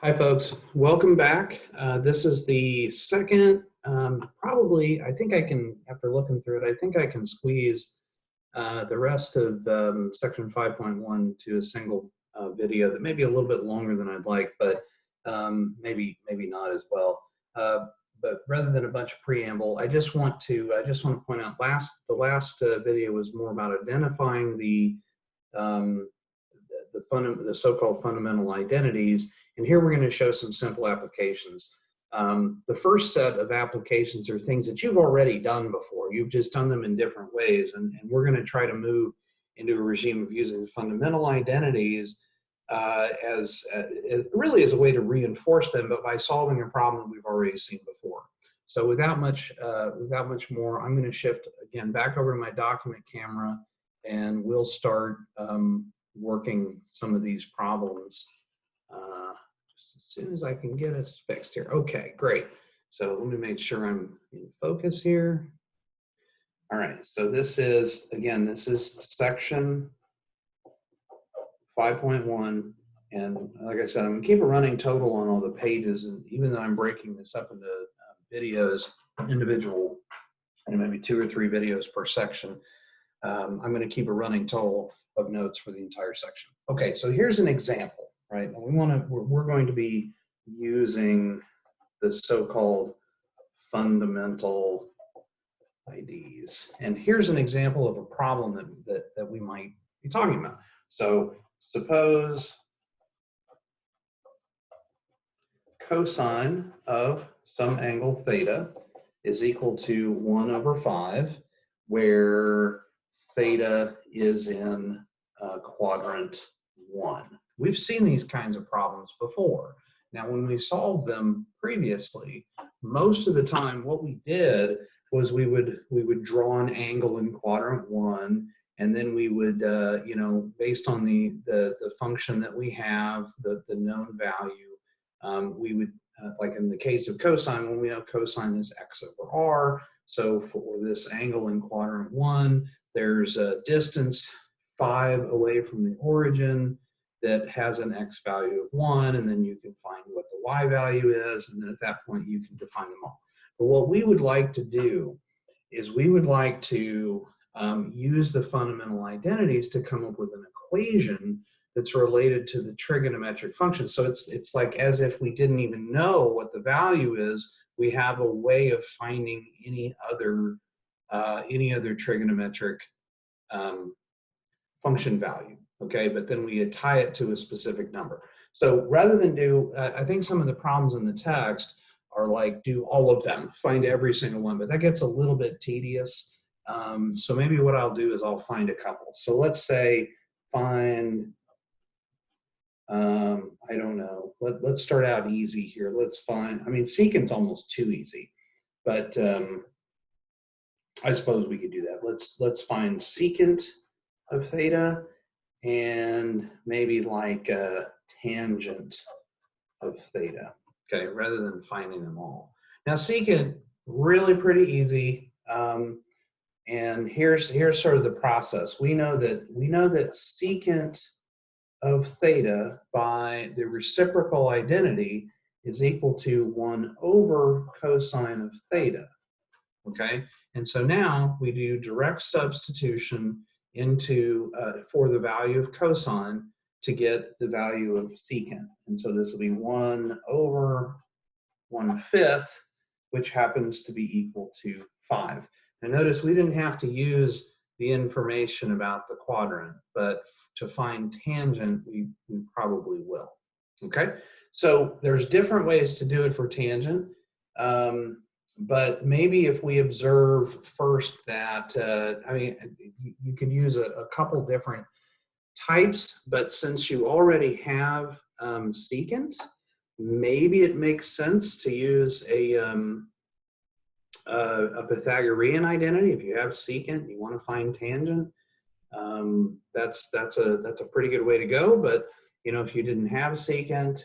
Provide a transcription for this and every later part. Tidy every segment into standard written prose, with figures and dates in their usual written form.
Hi, folks. Welcome back. This is the second, probably, I think I can, after looking through it, I think I can squeeze the rest of section 5.1 to a single video that may be a little bit longer than I'd like, but maybe not as well. But rather than a bunch of preamble, I just want to point out the last video was more about identifying the so-called fundamental identities. And here we're going to show some simple applications. The first set of applications are things that you've already done before. You've just done them in different ways. And we're going to try to move into a regime of using fundamental identities really as a way to reinforce them, but by solving a problem that we've already seen before. So without much more, I'm going to shift again back over to my document camera, and we'll start working some of these problems just as soon as I can get us fixed here. Okay, great. So let me make sure I'm in focus here. All right, so this is section 5.1. And like I said, I'm gonna keep a running total on all the pages. And even though I'm breaking this up into videos, individual, maybe 2 or 3 videos per section, I'm gonna keep a running total of notes for the entire section. Okay, so here's an example, right? We're going to be using the so-called fundamental IDs. And here's an example of a problem that we might be talking about. So suppose cosine of some angle theta is equal to 1/5, where theta is in quadrant 1. We've seen these kinds of problems before. Now, when we solved them previously, most of the time what we did was we would draw an angle in quadrant 1, and then we would, based on the function that we have, the known value, we would, like in the case of cosine, when we know cosine is x over r, so for this angle in quadrant 1, there's a distance 5 away from the origin that has an x value of 1, and then you can find what the y value is, and then at that point you can define them all. But what we would like to do is we would like to use the fundamental identities to come up with an equation that's related to the trigonometric function. So it's like as if we didn't even know what the value is, we have a way of finding any other trigonometric function value, okay? But then we tie it to a specific number. So rather than do, I think some of the problems in the text are like do all of them, find every single one, but that gets a little bit tedious. So maybe what I'll do is I'll find a couple. So let's say find, I don't know, let's start out easy here. Let's find, I mean, secant's almost too easy, but I suppose we could do that. Let's find secant of theta, and maybe like a tangent of theta, okay, rather than finding them all. Now secant, really pretty easy, and here's sort of the process. We know that secant of theta by the reciprocal identity is equal to 1 / cosine of theta, okay? And so now we do direct substitution into for the value of cosine to get the value of secant. And so this will be 1/1/5, which happens to be equal to 5. And notice we didn't have to use the information about the quadrant, but to find tangent, we probably will, okay? So there's different ways to do it for tangent. But maybe if we observe first that, I mean, you could use a couple different types, but since you already have secant, maybe it makes sense to use a Pythagorean identity. If you have secant, you want to find tangent, that's a pretty good way to go. But if you didn't have secant,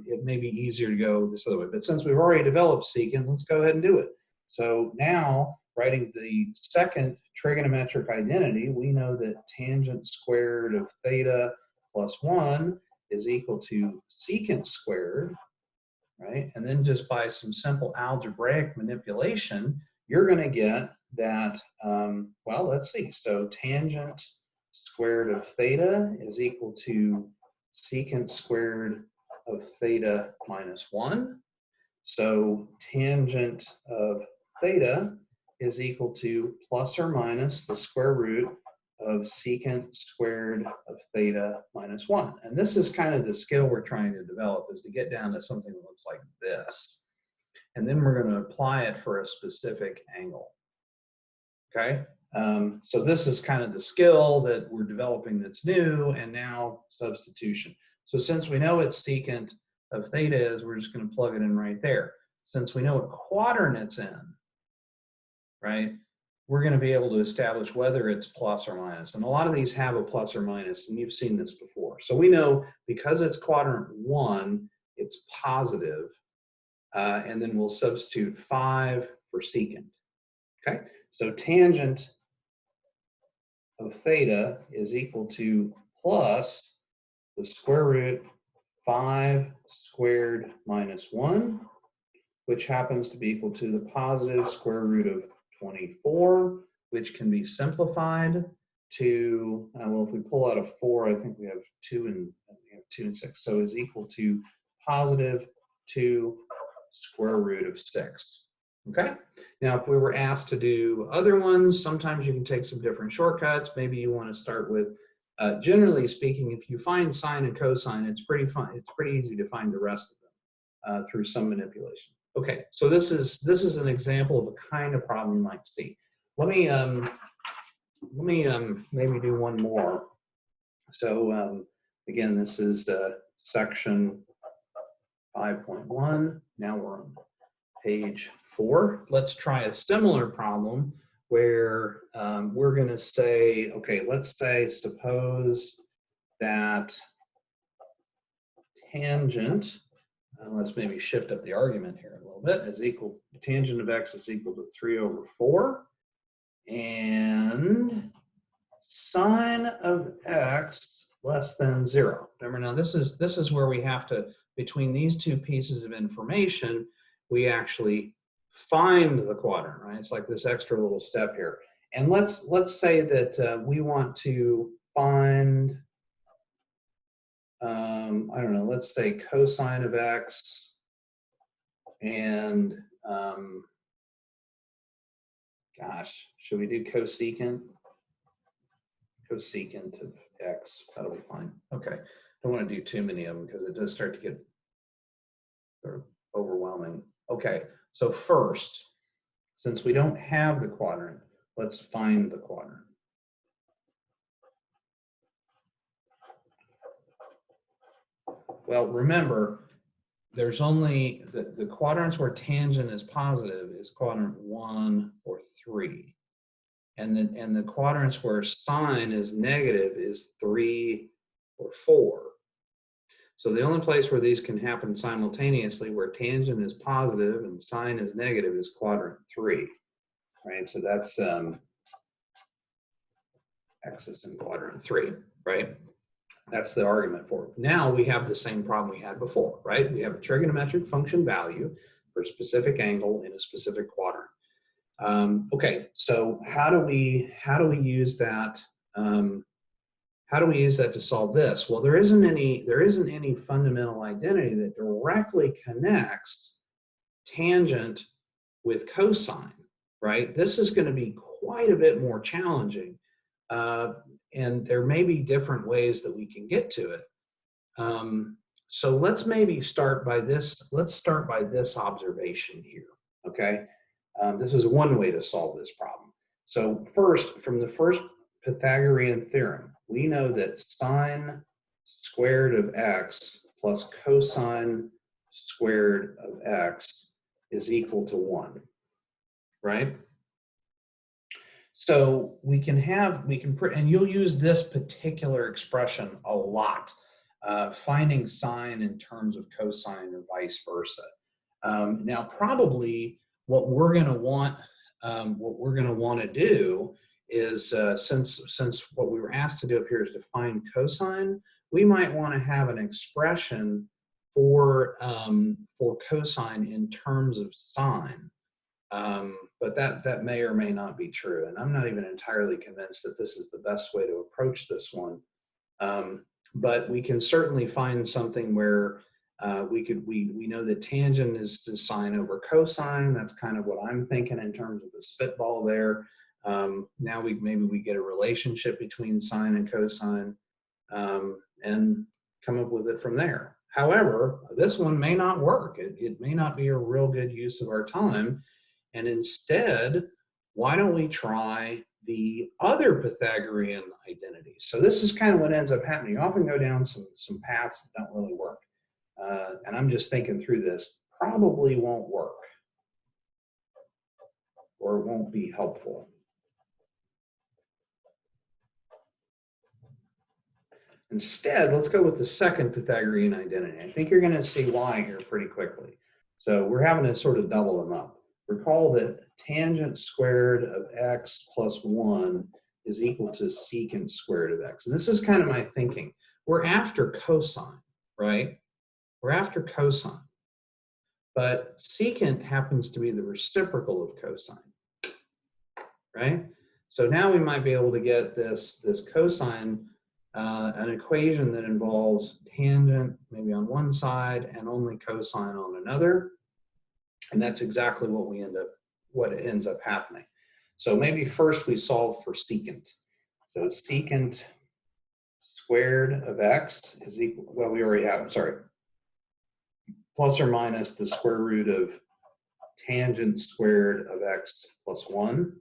it may be easier to go this other way. But since we've already developed secant, let's go ahead and do it. So now, writing the second trigonometric identity, we know that tangent squared of theta plus 1 is equal to secant squared, right? And then just by some simple algebraic manipulation, you're going to get that, well, let's see. So tangent squared of theta is equal to secant squared of theta minus 1. So tangent of theta is equal to plus or minus the square root of secant squared of theta minus 1. And this is kind of the skill we're trying to develop, is to get down to something that looks like this. And then we're going to apply it for a specific angle. Okay? So this is kind of the skill that we're developing that's new, and now substitution. So since we know what secant of theta is, we're just going to plug it in right there. Since we know what quadrant it's in, right, we're going to be able to establish whether it's plus or minus. And a lot of these have a plus or minus, and you've seen this before. So we know because it's quadrant 1, it's positive, and then we'll substitute 5 for secant. Okay, so tangent of theta is equal to plus the square root 5 squared minus 1, which happens to be equal to the positive square root of 24, which can be simplified to, well, if we pull out a 4, I think we have 2 and 6, so is equal to positive 2 square root of 6. Okay, now if we were asked to do other ones, sometimes you can take some different shortcuts. Maybe you want to start with, generally speaking, if you find sine and cosine, it's pretty fun. It's pretty easy to find the rest of them through some manipulation. Okay, so this is an example of a kind of problem you might see. Let me maybe do one more. So again, this is section 5.1. Now we're on page 4. Let's try a similar problem where we're going to say, okay, let's say, suppose that tangent, let's maybe shift up the argument here a little bit, is equal, tangent of x is equal to 3/4, and sine of x less than 0. Remember, now this is where we have to, between these two pieces of information, we actually find the quadrant, right? It's like this extra little step here. And let's say that we want to find, I don't know, let's say cosine of x and, gosh, should we do cosecant? Cosecant of x, that'll be fine. Okay, don't want to do too many of them because it does start to get sort of overwhelming. Okay, so first, since we don't have the quadrant, let's find the quadrant. Well, remember, there's only the quadrants where tangent is positive is quadrant 1 or 3. And the quadrants where sine is negative is 3 or 4. So the only place where these can happen simultaneously, where tangent is positive and sine is negative, is quadrant 3, right? So that's x is in quadrant 3, right? That's the argument for it. Now we have the same problem we had before, right? We have a trigonometric function value for a specific angle in a specific quadrant. Okay, so how do we use that? How do we use that to solve this? Well, there isn't any fundamental identity that directly connects tangent with cosine, right? This is going to be quite a bit more challenging, and there may be different ways that we can get to it. So let's maybe start by this. Let's start by this observation here. Okay, this is one way to solve this problem. So first, from the first Pythagorean theorem, we know that sine squared of x plus cosine squared of x is equal to 1, right? So and you'll use this particular expression a lot, finding sine in terms of cosine or vice versa. Now, probably what we're going to want to do is, since what we were asked to do up here is to find cosine, we might want to have an expression for cosine in terms of sine. But that may or may not be true. And I'm not even entirely convinced that this is the best way to approach this one. But we can certainly find something where we know that tangent is to sine over cosine. That's kind of what I'm thinking in terms of the spitball there. Now maybe we get a relationship between sine and cosine, and come up with it from there. However, this one may not work. It may not be a real good use of our time. And instead, why don't we try the other Pythagorean identities? So this is kind of what ends up happening. You often go down some paths that don't really work. And I'm just thinking through this, probably won't work or it won't be helpful. Instead, let's go with the second Pythagorean identity. I think you're going to see why here pretty quickly. So we're having to sort of double them up. Recall that tangent squared of x plus 1 is equal to secant squared of x. And this is kind of my thinking. We're after cosine, right? We're after cosine. But secant happens to be the reciprocal of cosine, right? So now we might be able to get this cosine, an equation that involves tangent maybe on one side and only cosine on another. And that's exactly what ends up happening. So maybe first we solve for secant. So secant squared of x is equal, well, we already have, sorry, plus or minus the square root of tangent squared of x plus 1.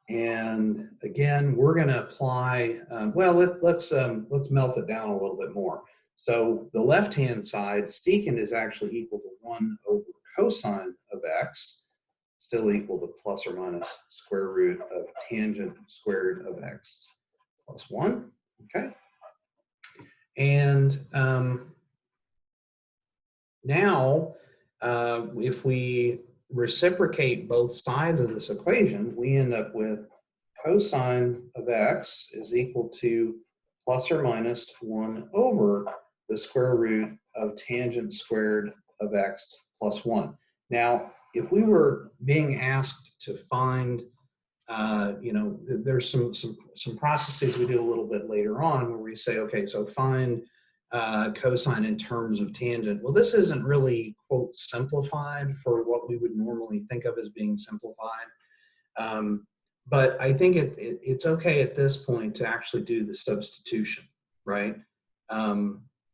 And again, we're going to apply, well, let's melt it down a little bit more. So the left-hand side, secant is actually equal to 1 over cosine of x, still equal to plus or minus square root of tangent squared of x plus 1, okay? And now, if we reciprocate both sides of this equation, we end up with cosine of x is equal to plus or minus 1 over the square root of tangent squared of x plus 1. Now, if we were being asked to find, there's some processes we do a little bit later on where we say, okay, so find cosine in terms of tangent. Well, this isn't really, quote, simplified for what we would normally think of as being simplified. But I think it's okay at this point to actually do the substitution, right?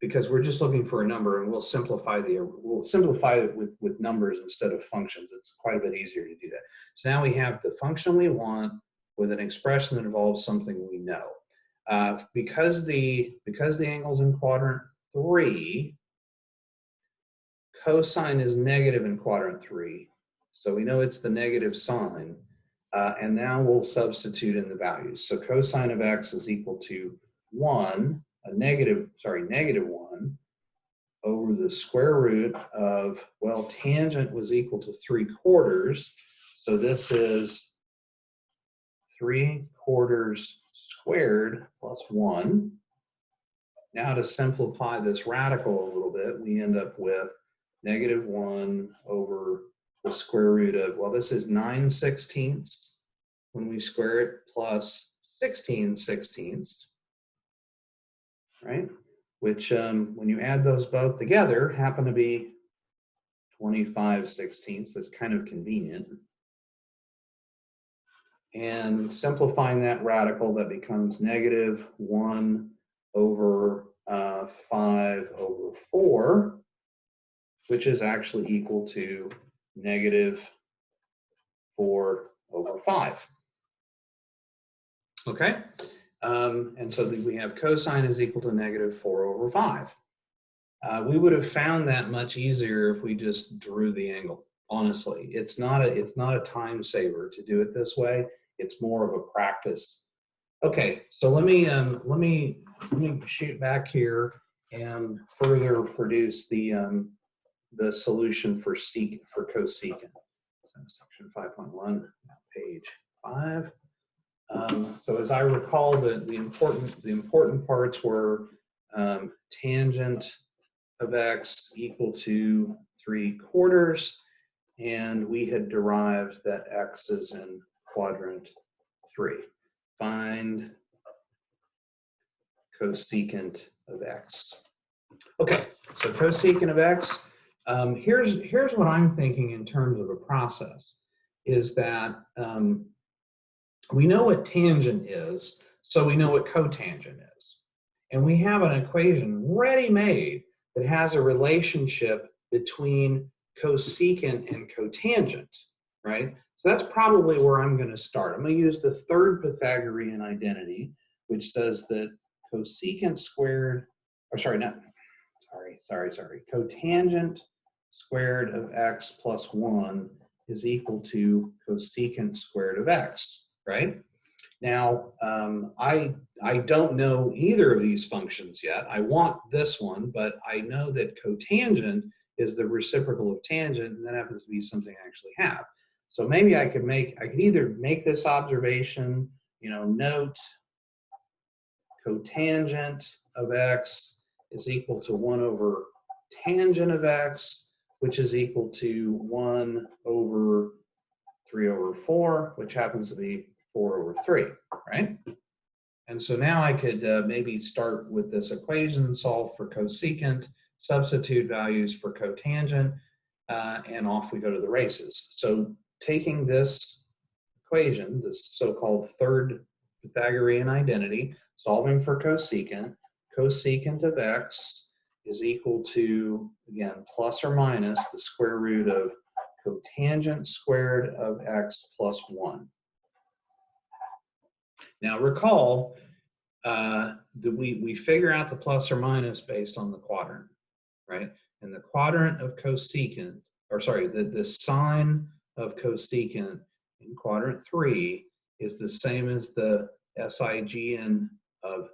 Because we're just looking for a number, and we'll simplify it with numbers instead of functions. It's quite a bit easier to do that. So now we have the function we want with an expression that involves something we know. Because the angle's in quadrant 3, cosine is negative in quadrant 3. So we know it's the negative sign. And now we'll substitute in the values. So cosine of x is equal to 1, negative 1 over the square root of, well, tangent was equal to 3/4. So this is 3/4 squared plus 1. Now to simplify this radical a little bit, we end up with negative 1 over the square root of, well, this is 9/16 when we square it plus 16/16, right? Which when you add those both together happen to be 25/16. That's kind of convenient. And simplifying that radical, that becomes negative 1 over 5 over 4, which is actually equal to negative 4 over 5. Okay, and so we have cosine is equal to negative 4 over 5. We would have found that much easier if we just drew the angle. Honestly, it's not a time saver to do it this way. It's more of a practice. Okay, so let me shoot back here and further produce the solution for cosecant. So section 5.1, page 5. So as I recall, the important parts were tangent of x equal to 3/4, and we had derived that x is in quadrant 3. Find cosecant of x. Okay, so cosecant of x, here's what I'm thinking in terms of a process, is that we know what tangent is, so we know what cotangent is. And we have an equation ready-made that has a relationship between cosecant and cotangent, right? So that's probably where I'm going to start. I'm going to use the third Pythagorean identity, which says that cosecant squared, or sorry, not, sorry, cotangent squared of x plus 1 is equal to cosecant squared of x, right? Now, I don't know either of these functions yet. I want this one, but I know that cotangent is the reciprocal of tangent, and that happens to be something I actually have. So maybe I could either make this observation, note cotangent of x is equal to 1 over tangent of x, which is equal to 1 over 3 over 4, which happens to be 4 over 3, right? And so now I could maybe start with this equation, solve for cosecant, substitute values for cotangent, and off we go to the races. So taking this equation, this so-called third Pythagorean identity, solving for cosecant, cosecant of x is equal to, again, plus or minus the square root of cotangent squared of x plus 1. Now recall that we figure out the plus or minus based on the quadrant, right? And the quadrant of cosecant, or sorry, the sign of cosecant in quadrant 3 is the same as the SIGN of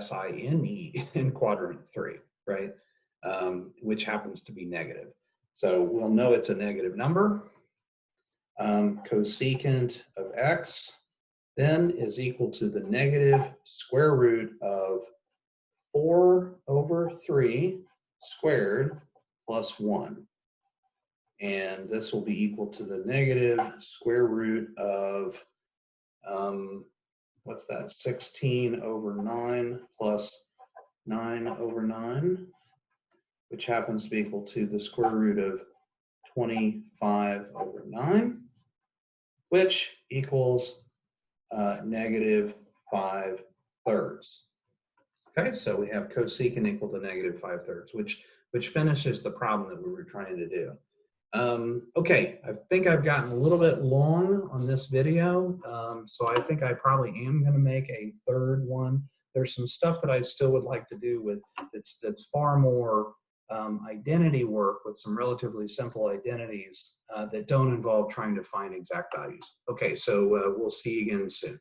SINE in quadrant 3, right? Which happens to be negative. So we'll know it's a negative number. Cosecant of x then is equal to the negative square root of 4 over 3 squared plus 1. And this will be equal to the negative square root of, what's that, 16 over 9 plus 9 over 9, which happens to be equal to the square root of 25 over 9, which equals negative 5/3. Okay, so we have cosecant equal to negative 5/3, which finishes the problem that we were trying to do. Okay, I think I've gotten a little bit long on this video, so I think I probably am going to make a third one. There's some stuff that I still would like to do with that's far more identity work with some relatively simple identities that don't involve trying to find exact values. Okay, so we'll see you again soon.